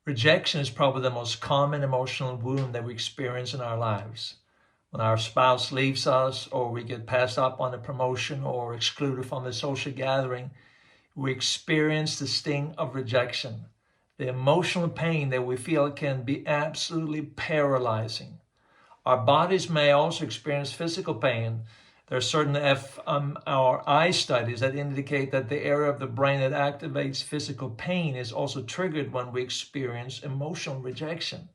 Rejection is probably the most common emotional wound that we experience in our lives. When our spouse leaves us, or we get passed up on a promotion or excluded from a social gathering, we experience the sting of rejection. The emotional pain that we feel can be absolutely paralyzing. Our bodies may also experience physical pain. There are certain fMRI studies that indicate that the area of the brain that activates physical pain is also triggered when we experience emotional rejection.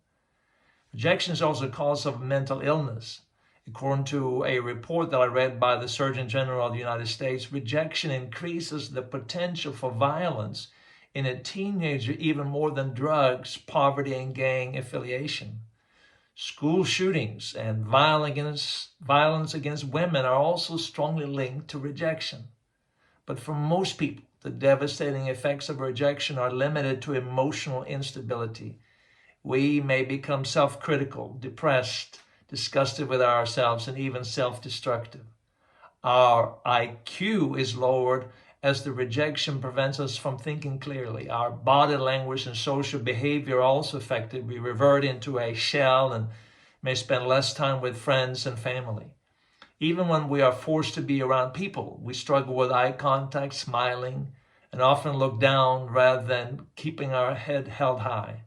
Rejection is also a cause of mental illness. According to a report that I read by the Surgeon General of the United States, rejection increases the potential for violence in a teenager even more than drugs, poverty, and gang affiliation. School shootings and violence against women are also strongly linked to rejection. But for most people, the devastating effects of rejection are limited to emotional instability. We may become self-critical, depressed, disgusted with ourselves, and even self-destructive. Our IQ is lowered as the rejection prevents us from thinking clearly. Our body language and social behavior are also affected. We revert into a shell and may spend less time with friends and family. Even when we are forced to be around people, we struggle with eye contact, smiling, and often look down rather than keeping our head held high.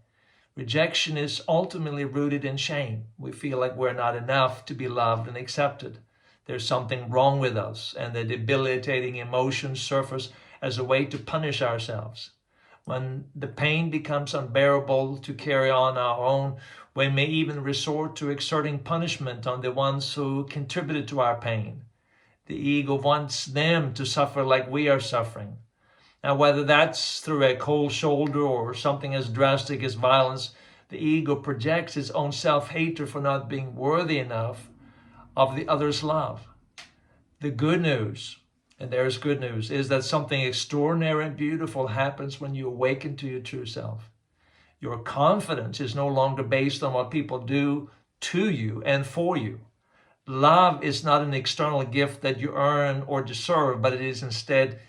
Rejection is ultimately rooted in shame. We feel like we're not enough to be loved and accepted. There's something wrong with us, and the debilitating emotions surface as a way to punish ourselves. When the pain becomes unbearable to carry on our own, we may even resort to exerting punishment on the ones who contributed to our pain. The ego wants them to suffer like we are suffering. Now, whether that's through a cold shoulder or something as drastic as violence, the ego projects its own self-hatred for not being worthy enough of the other's love. The good news, and there's good news, is that something extraordinary and beautiful happens when you awaken to your true self. Your confidence is no longer based on what people do to you and for you. Love is not an external gift that you earn or deserve, but it is instead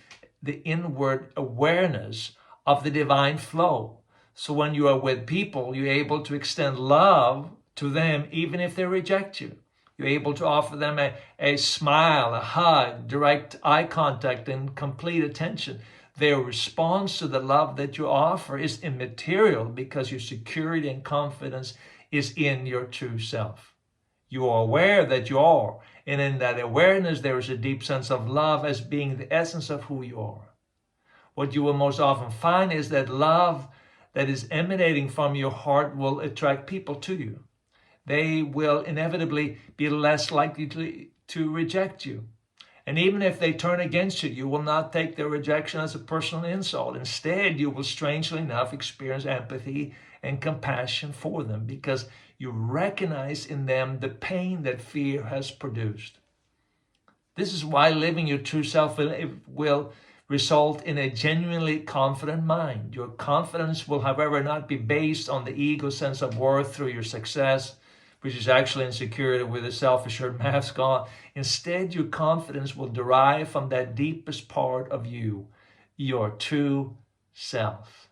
the inward awareness of the divine flow. So when you are with people, you're able to extend love to them even if they reject you. You're able to offer them a smile, a hug, direct eye contact, and complete attention. Their response to the love that you offer is immaterial because your security and confidence is in your true self. You are aware that you are, and in that awareness there is a deep sense of love as being the essence of who you are. What you will most often find is that love that is emanating from your heart will attract people to you. They will inevitably be less likely to reject you. And even if they turn against you, you will not take their rejection as a personal insult. Instead, you will strangely enough experience empathy and compassion for them because you recognize in them the pain that fear has produced. This is why living your true self will result in a genuinely confident mind. Your confidence will, however, not be based on the ego sense of worth through your success, which is actually insecurity with a self-assured mask on. Instead, your confidence will derive from that deepest part of you, your true self.